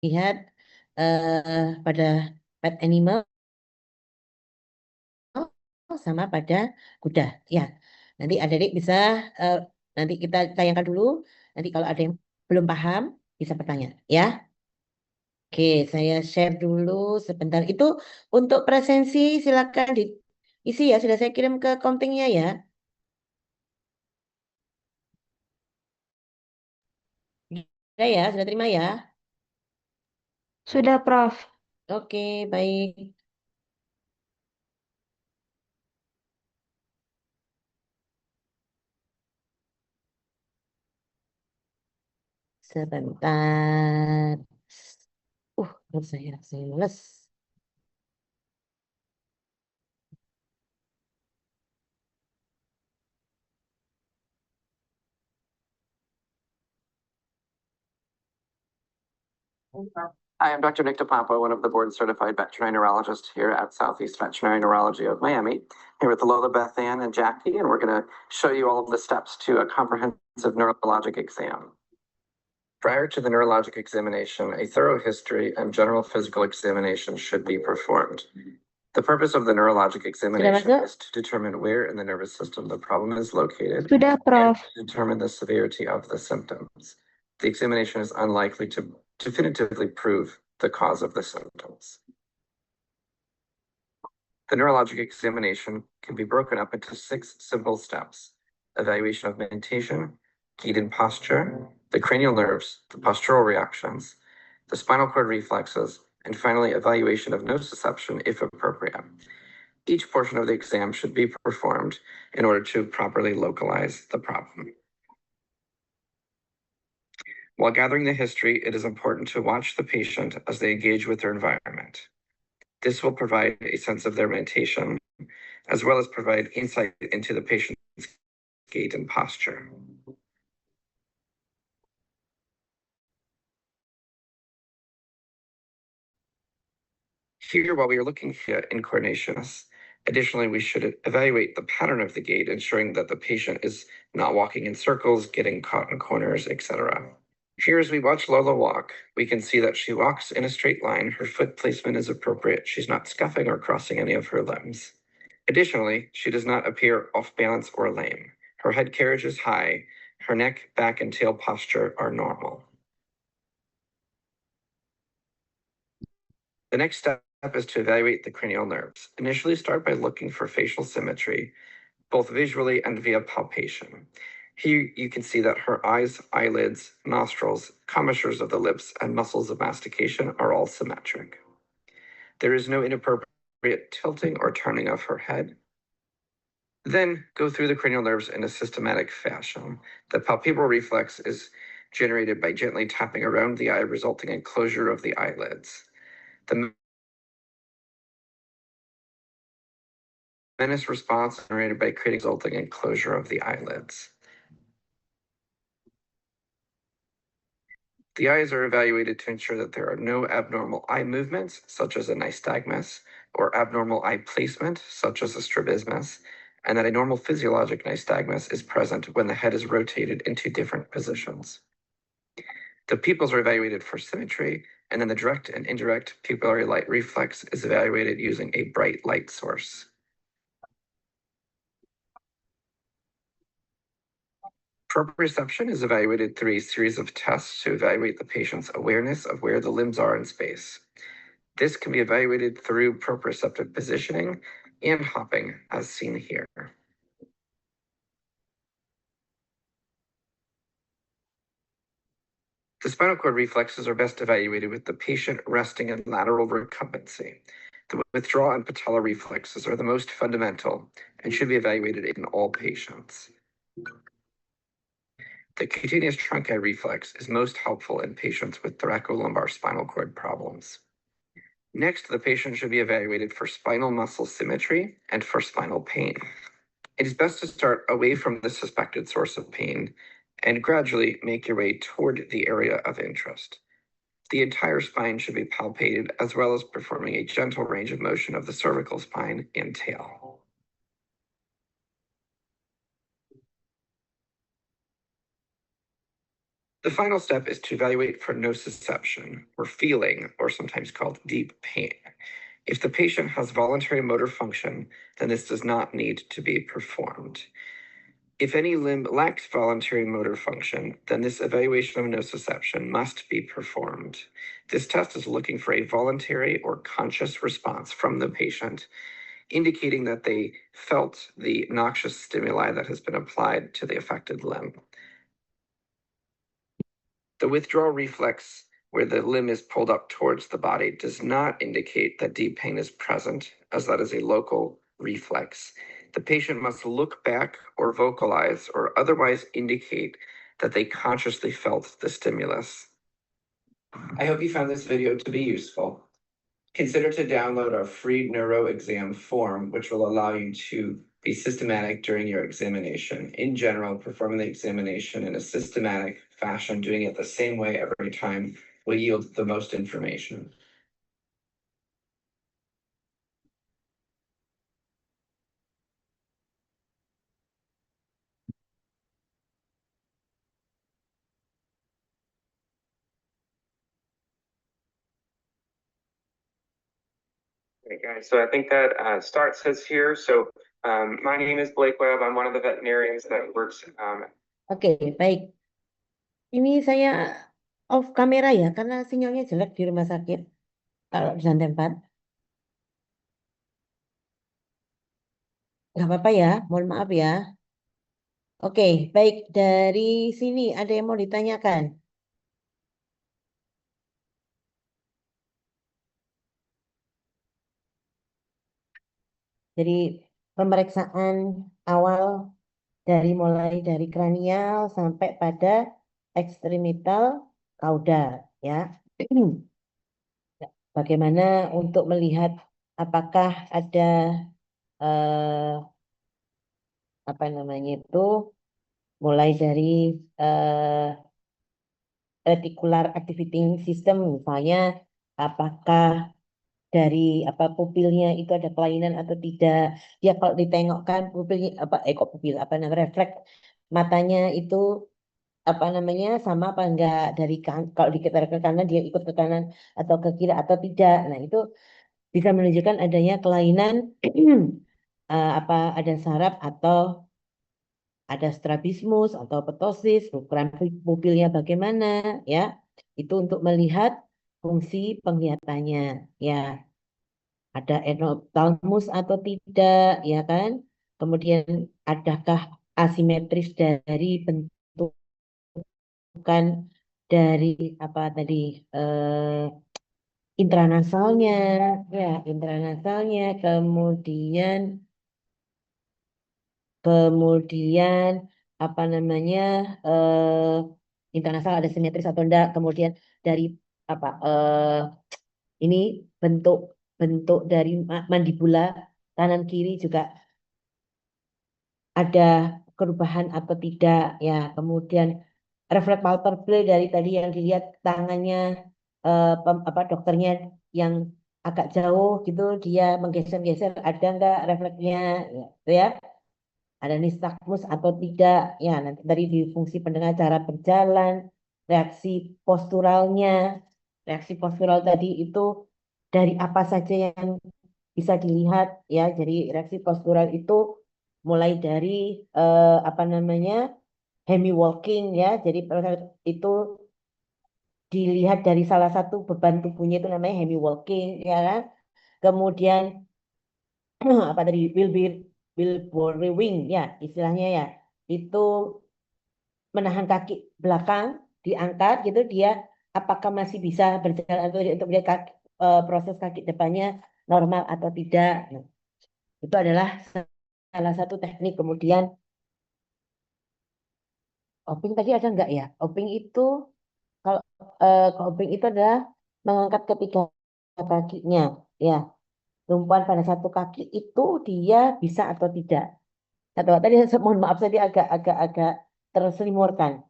lihat pada pet animal sama pada kuda. Ya, nanti adik-adik bisa nanti kita tayangkan dulu. Nanti kalau ada yang belum paham bisa bertanya, ya. Oke, saya share dulu sebentar. Itu untuk presensi silakan diisi ya. Sudah saya kirim ke kontingnya ya. Sudah ya, sudah terima ya. Sudah, Prof. Oke, baik. Sebentar. Saya males. Hi, I'm Dr. Nick DePompo, one of the board-certified veterinary neurologists here at Southeast Veterinary Neurology of Miami, here with Lola, Beth Ann, and Jackie, and we're going to show you all of the steps to a comprehensive neurologic exam. Prior to the neurologic examination, a thorough history and general physical examination should be performed. The purpose of the neurologic examination is to determine where in the nervous system the problem is located Sudah, and Prof. to determine the severity of the symptoms. The examination is unlikely to definitively prove the cause of the symptoms. The neurologic examination can be broken up into 6 simple steps: evaluation of mentation, gait and posture, the cranial nerves, the postural reactions, the spinal cord reflexes, and finally, evaluation of nociception if appropriate. Each portion of the exam should be performed in order to properly localize the problem. While gathering the history, it is important to watch the patient as they engage with their environment. This will provide a sense of their mentation, as well as provide insight into the patient's gait and posture. Here, while we are looking at incoordinations, additionally, we should evaluate the pattern of the gait, ensuring that the patient is not walking in circles, getting caught in corners, etc. Here, as we watch Lola walk, we can see that she walks in a straight line. Her foot placement is appropriate. She's not scuffing or crossing any of her limbs. Additionally, she does not appear off balance or lame. Her head carriage is high. Her neck, back, and tail posture are normal. The next step is to evaluate the cranial nerves. Initially, start by looking for facial symmetry, both visually and via palpation. Here you can see that her eyes, eyelids, nostrils, commissures of the lips, and muscles of mastication are all symmetric. There is no inappropriate tilting or turning of her head. Then go through the cranial nerves in a systematic fashion. The palpebral reflex is generated by gently tapping around the eye, resulting in closure of the eyelids. The menace response is generated by creating, resulting in closure of the eyelids. The eyes are evaluated to ensure that there are no abnormal eye movements, such as a nystagmus, or abnormal eye placement, such as a strabismus, and that a normal physiologic nystagmus is present when the head is rotated into different positions. The pupils are evaluated for symmetry, and then the direct and indirect pupillary light reflex is evaluated using a bright light source. Proprioception is evaluated through a series of tests to evaluate the patient's awareness of where the limbs are in space. This can be evaluated through proprioceptive positioning and hopping, as seen here. The spinal cord reflexes are best evaluated with the patient resting in lateral recumbency. The withdrawal and patella reflexes are the most fundamental and should be evaluated in all patients. The cutaneous trunci reflex is most helpful in patients with thoracolumbar spinal cord problems. Next, the patient should be evaluated for spinal muscle symmetry and for spinal pain. It is best to start away from the suspected source of pain and gradually make your way toward the area of interest. The entire spine should be palpated, as well as performing a gentle range of motion of the cervical spine and tail. The final step is to evaluate for nociception, or feeling, or sometimes called deep pain. If the patient has voluntary motor function, then this does not need to be performed. If any limb lacks voluntary motor function, then this evaluation of nociception must be performed. This test is looking for a voluntary or conscious response from the patient, indicating that they felt the noxious stimuli that has been applied to the affected limb. The withdrawal reflex, where the limb is pulled up towards the body, does not indicate that deep pain is present, as that is a local reflex. The patient must look back or vocalize or otherwise indicate that they consciously felt the stimulus. I hope you found this video to be useful. Consider to download our free neuro exam form, which will allow you to be systematic during your examination. In general, performing the examination in a systematic fashion, doing it the same way every time, will yield the most information. Okay, guys, so I think that starts us here. So my name is Blake Webb. I'm one of the veterinarians that works. Oke, baik. Ini saya off kamera ya, karena sinyalnya jelek di rumah sakit. Kalau di lantai 4. Nggak apa-apa ya, mohon maaf ya. Oke, baik. Dari sini ada yang mau ditanyakan? Jadi pemeriksaan awal mulai dari kranial sampai pada ekstremital kaudal ya. Bagaimana untuk melihat apakah ada apa namanya itu mulai dari reticular activating system, misalnya apakah dari pupilnya itu ada kelainan atau tidak. Ya kalau ditengokkan pupilnya kok pupil apa namanya refleks matanya itu apa namanya sama apa enggak, dari kalau dikit ke kanan dia ikut ke kanan atau ke kiri atau tidak. Nah, itu bisa menunjukkan adanya kelainan apa ada saraf atau ada strabismus atau ptosis, ukuran pupilnya bagaimana ya. Itu untuk melihat fungsi penglihatannya ya. Ada enoptalmus atau tidak ya kan. Kemudian adakah asimetris dari bentukan dari apa tadi intranasalnya ya, intranasalnya, kemudian apa namanya internasal ada simetris atau enggak, kemudian dari apa ini bentuk bentuk dari mandibula kanan kiri juga ada perubahan atau tidak ya. Kemudian refleks palpable dari tadi yang dilihat tangannya dokternya yang agak jauh gitu, dia menggeser-geser, ada enggak refleksnya ya, gitu ya. Ada nistagmus atau tidak ya. Nanti dari di fungsi pendengar, cara berjalan, reaksi posturalnya. Reaksi postural tadi itu dari apa saja yang bisa dilihat ya. Jadi reaksi postural itu mulai dari apa namanya hemi walking ya. Jadi itu dilihat dari salah satu beban tubuhnya, itu namanya hemi walking ya kan. Kemudian apa tadi wing ya istilahnya ya, itu menahan kaki belakang diangkat gitu, dia apakah masih bisa berjalan atau tidak, untuk melihat proses kaki depannya normal atau tidak. Nah, itu adalah salah satu teknik. Kemudian oping tadi ada enggak ya? Oping itu kalau oping itu adalah mengangkat ketiga kakinya ya. Tumpuan pada satu kaki itu dia bisa atau tidak. Atau tadi mohon maaf tadi agak terselimurkan.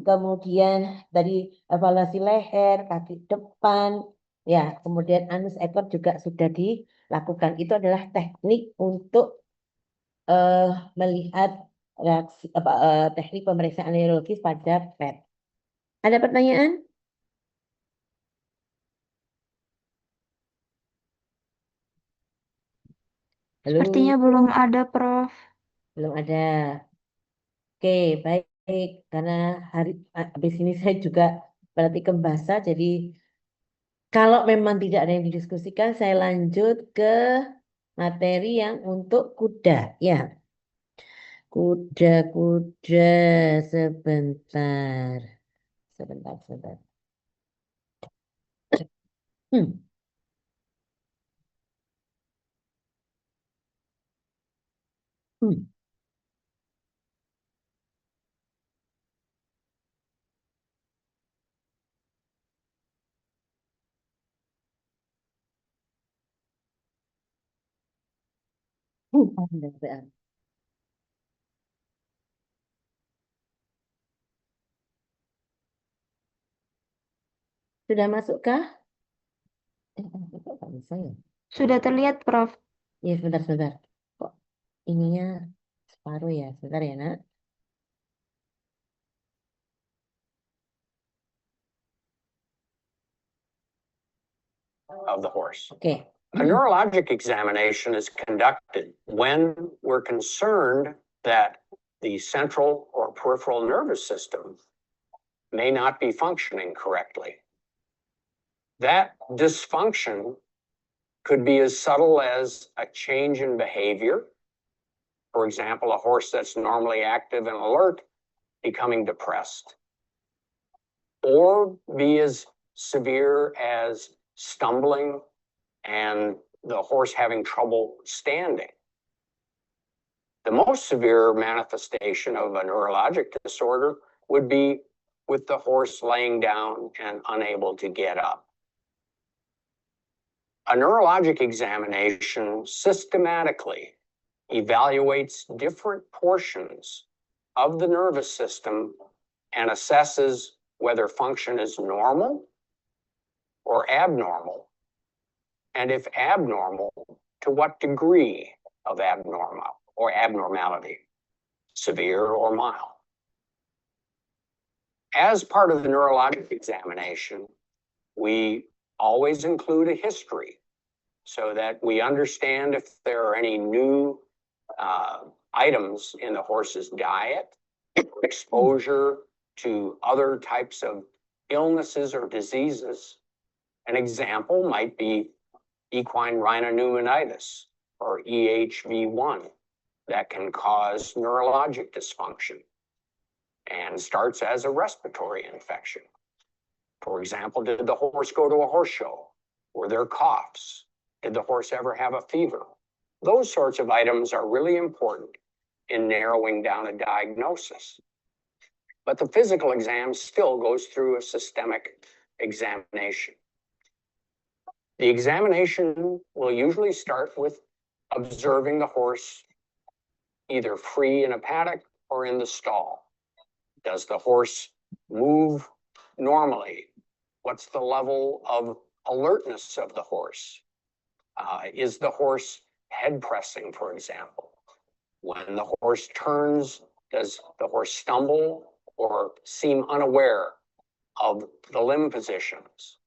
Kemudian dari evaluasi leher, kaki depan, ya, kemudian anus ekor juga sudah dilakukan. Itu adalah teknik untuk melihat reaksi teknik pemeriksaan neurologis pada PET. Ada pertanyaan? Halo, Sepertinya belum ada, Prof. belum ada. Oke, baik. Karena habis ini saya juga praktikum bahasa, jadi kalau memang tidak ada yang didiskusikan, saya lanjut ke materi yang untuk kuda. Ya, kuda sebentar. Sebentar. Hmm. Hmm. Bentar. Sudah masukkah? Kok nggak bisa ya? Sudah terlihat, Prof. Ya, sebentar. Kok ininya separuh ya? Sebentar ya, Nak. Of the horse. Oke. A neurologic examination is conducted when we're concerned that the central or peripheral nervous system may not be functioning correctly. That dysfunction could be as subtle as a change in behavior. For example, a horse that's normally active and alert becoming depressed, or be as severe as stumbling and the horse having trouble standing. The most severe manifestation of a neurologic disorder would be with the horse laying down and unable to get up. A neurologic examination systematically evaluates different portions of the nervous system and assesses whether function is normal or abnormal, and if abnormal, to what degree of abnormality, severe or mild. As part of the neurologic examination, we always include a history so that we understand if there are any new items in the horse's diet, exposure to other types of illnesses or diseases. An example might be equine rhinopneumonitis, or EHV1, that can cause neurologic dysfunction and starts as a respiratory infection. For example, did the horse go to a horse show? Were there coughs? Did the horse ever have a fever? Those sorts of items are really important in narrowing down a diagnosis. But the physical exam still goes through a systemic examination. The examination will usually start with observing the horse either free in a paddock or in the stall. Does the horse move normally? What's the level of alertness of the horse? Is the horse head pressing, for example? When the horse turns, does the horse stumble or seem unaware of the limb positions?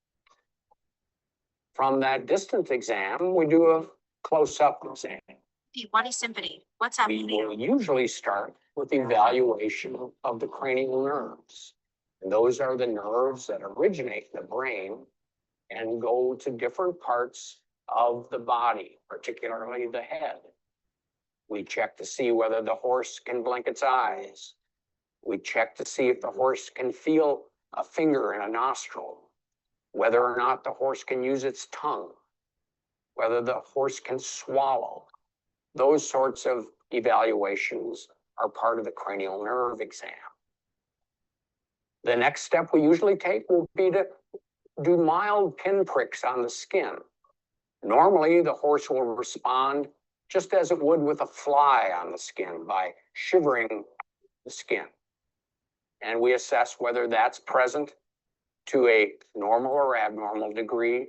From that distance exam, we do a close-up exam. Wadi Symphony. What's up? We will usually start with evaluation of the cranial nerves. And those are the nerves that originate in the brain and go to different parts of the body, particularly the head. We check to see whether the horse can blink its eyes. We check to see if the horse can feel a finger in a nostril, whether or not the horse can use its tongue, whether the horse can swallow. Those sorts of evaluations are part of the cranial nerve exam. The next step we usually take will be to do mild pinpricks on the skin. Normally, the horse will respond just as it would with a fly on the skin by shivering the skin. And we assess whether that's present to a normal or abnormal degree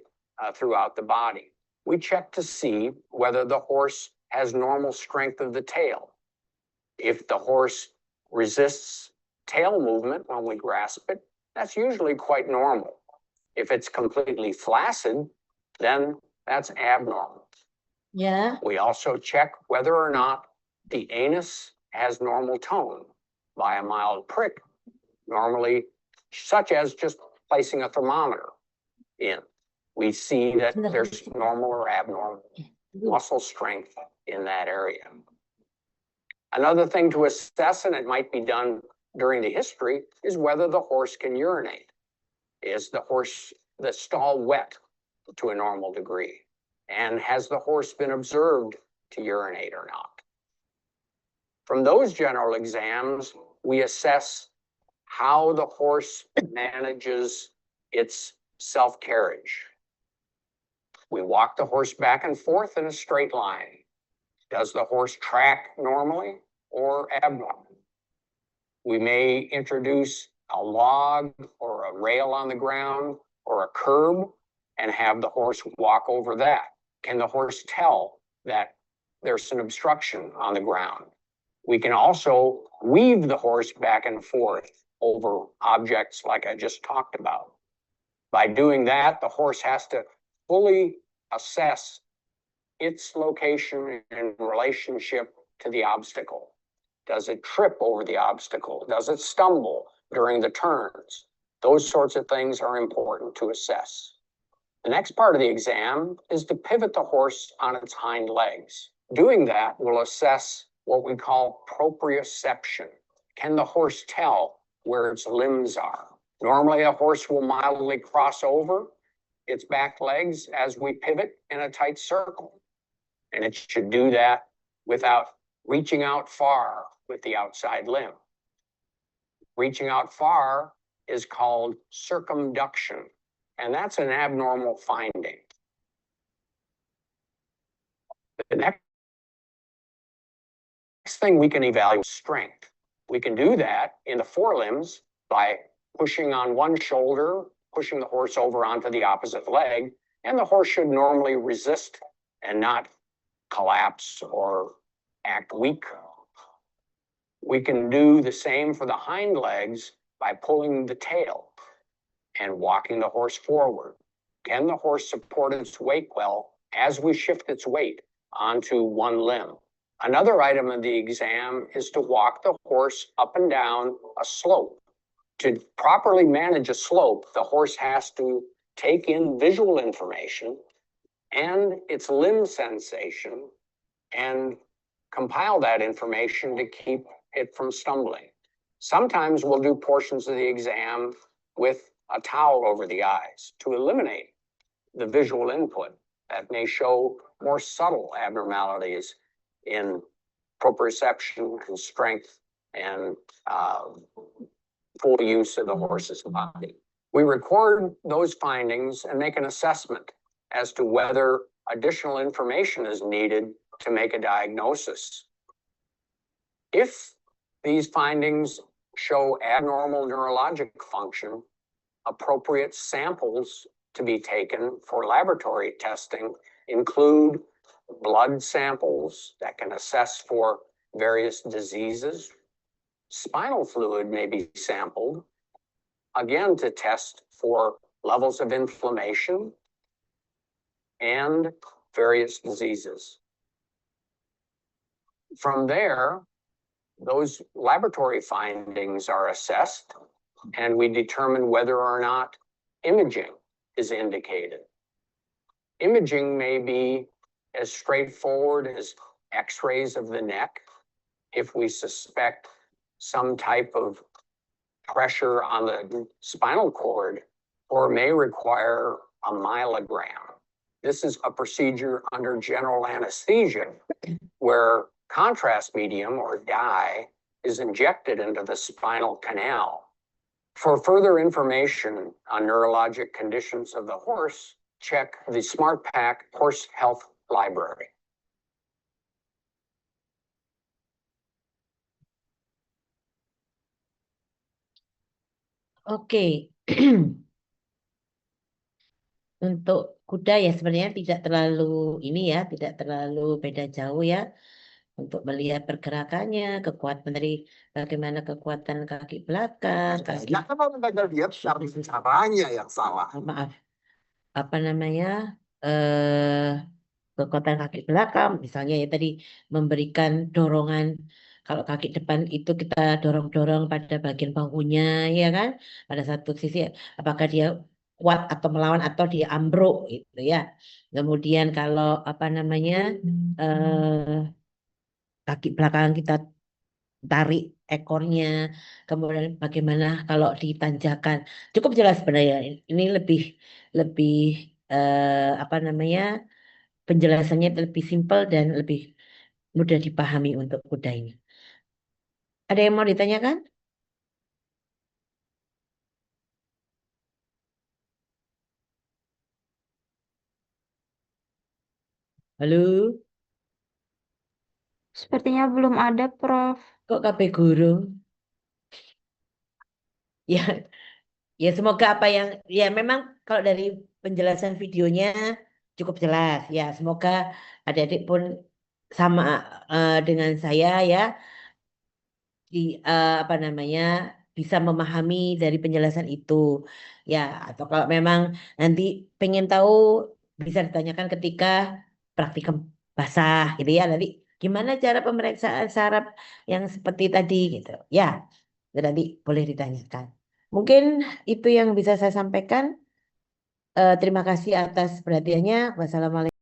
throughout the body. We check to see whether the horse has normal strength of the tail. If the horse resists tail movement when we grasp it, that's usually quite normal. If it's completely flaccid, then that's abnormal. Ya, We also check whether or not the anus has normal tone by a mild prick, normally such as just placing a thermometer in. We see that there's normal or abnormal muscle strength in that area. Another thing to assess, and it might be done during the history, is whether the horse can urinate. Is the stall wet to a normal degree? And has the horse been observed to urinate or not? From those general exams, we assess how the horse manages its self-carriage. We walk the horse back and forth in a straight line. Does the horse track normally or abnormally? We may introduce a log or a rail on the ground or a curb and have the horse walk over that. Can the horse tell that there's an obstruction on the ground? We can also weave the horse back and forth over objects like I just talked about. By doing that, the horse has to fully assess its location in relationship to the obstacle. Does it trip over the obstacle? Does it stumble during the turns? Those sorts of things are important to assess. The next part of the exam is to pivot the horse on its hind legs. Doing that will assess what we call proprioception. Can the horse tell where its limbs are? Normally, a horse will mildly cross over its back legs as we pivot in a tight circle. And it should do that without reaching out far with the outside limb. Reaching out far is called circumduction, and that's an abnormal finding. The next thing we can evaluate is strength. We can do that in the forelimbs by pushing on one shoulder, pushing the horse over onto the opposite leg, and the horse should normally resist and not collapse or act weak. We can do the same for the hind legs by pulling the tail and walking the horse forward. Can the horse support its weight well as we shift its weight onto one limb? Another item of the exam is to walk the horse up and down a slope. To properly manage a slope, the horse has to take in visual information and its limb sensation and compile that information to keep it from stumbling. Sometimes we'll do portions of the exam with a towel over the eyes to eliminate the visual input that may show more subtle abnormalities in proprioception and strength and full use of the horse's body. We record those findings and make an assessment as to whether additional information is needed to make a diagnosis. If these findings show abnormal neurologic function, appropriate samples to be taken for laboratory testing include blood samples that can assess for various diseases. Spinal fluid may be sampled, again, to test for levels of inflammation and various diseases. From there, those laboratory findings are assessed, and we determine whether or not imaging is indicated. Imaging may be as straightforward as X-rays of the neck if we suspect some type of pressure on the spinal cord, or may require a myelogram. This is a procedure under general anesthesia where contrast medium or dye is injected into the spinal canal. For further information on neurologic conditions of the horse, check the SmartPack Horse Health Library. Oke. Untuk kuda ya sebenarnya tidak terlalu ini ya, tidak terlalu beda jauh ya. untuk melihat pergerakannya, kekuatan dari bagaimana kekuatan kaki belakang, kaki, Ya kan orang gagal lihat caranya yang salah. maaf, apa namanya, eh kekuatan kaki belakang, misalnya ya tadi memberikan dorongan. Kalau kaki depan itu kita dorong-dorong pada bagian bahunya, ya kan? Pada satu sisi, apakah dia kuat atau melawan atau dia ambruk, gitu ya. Kemudian kalau apa namanya, kaki belakang kita tarik ekornya, kemudian bagaimana kalau ditanjakan. Cukup jelas sebenarnya. Ini lebih lebih apa namanya, penjelasannya lebih simpel dan lebih mudah dipahami untuk kuda ini. Ada yang mau ditanyakan? Halo, Sepertinya belum ada, Prof. kok KB guru? Ya, ya semoga apa yang ya memang kalau dari penjelasan videonya cukup jelas ya. Semoga adik-adik pun sama dengan saya ya, di apa namanya, bisa memahami dari penjelasan itu ya. Atau kalau memang nanti pengen tahu bisa ditanyakan ketika praktikum basah gitu ya, nanti gimana cara pemeriksaan saraf yang seperti tadi gitu ya, itu nanti boleh ditanyakan. Mungkin itu yang bisa saya sampaikan. Terima kasih atas perhatiannya. Wassalamualaikum.